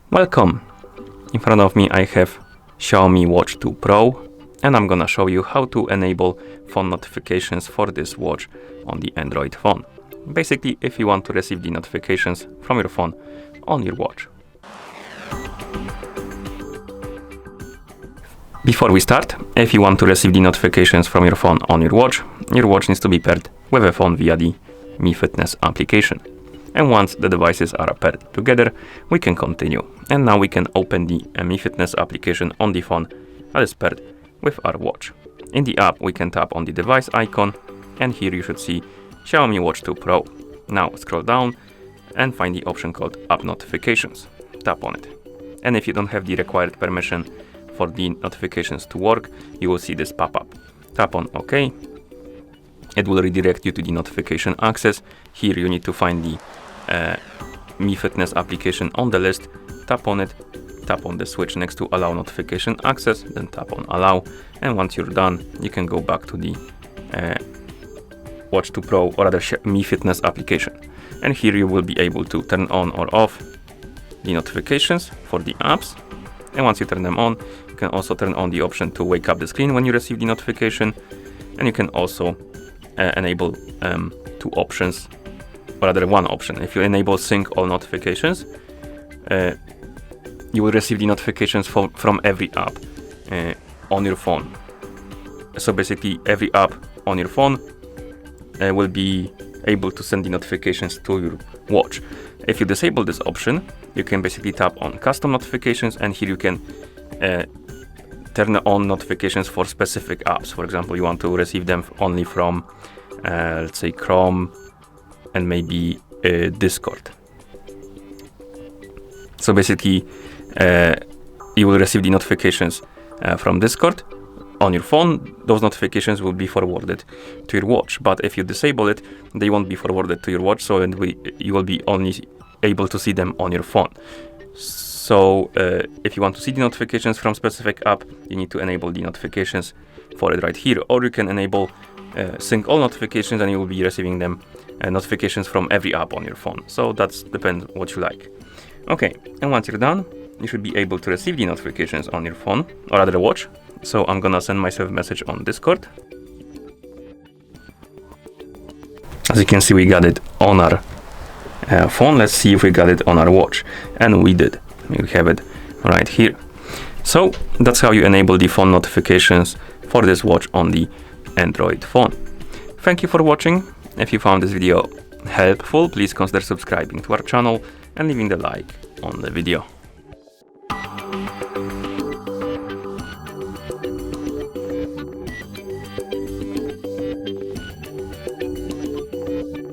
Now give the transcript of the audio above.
Welcome! In front of me I have XIAOMI Watch 2 Pro, and I'm gonna show you how to enable phone notifications for this watch on the Android phone. Basically, if you want to receive the notifications from your phone on your watch. Before we start, if you want to receive the notifications from your phone on your watch needs to be paired with a phone via the Mi Fitness application. And once the devices are paired together, we can continue. And now we can open the Mi Fitness application on the phone that is paired with our watch. In the app, we can tap on the device icon, and here you should see XIAOMI Watch 2 Pro. Now scroll down and find the option called App Notifications. Tap on it. And if you don't have the required permission for the notifications to work, you will see this pop-up. Tap on OK. It will redirect you to the notification access. Here you need to find the Mi Fitness application on the list. Tap on it, tap on the switch next to allow notification access, then tap on allow, and once you're done you can go back to the Watch 2 Pro or rather Mi Fitness application, and here you will be able to turn on or off the notifications for the apps. And once you turn them on, you can also turn on the option to wake up the screen when you receive the notification, and you can also enable two options, or rather one option. If you enable sync all notifications, you will receive the notifications from every app on your phone. So basically every app on your phone will be able to send the notifications to your watch. If you disable this option, you can basically tap on custom notifications, and here you can turn on notifications for specific apps. For example, you want to receive them only from let's say Chrome and maybe Discord. So basically you will receive the notifications from Discord on your phone. Those notifications will be forwarded to your watch, but if you disable it, they won't be forwarded to your watch, so you will be only able to see them on your phone. So if you want to see the notifications from specific app, you need to enable the notifications for it right here, or you can enable sync all notifications, and you will be receiving them notifications from every app on your phone. So that's depends what you like. Okay, and once you're done, you should be able to receive the notifications on your phone or rather watch. So I'm gonna send myself a message on Discord. As you can see, we got it on our phone. Let's see if we got it on our watch, and we did. We have it right here. So that's how you enable the phone notifications for this watch on the Android phone. Thank you for watching. If you found this video helpful, please consider subscribing to our channel and leaving the like on the video.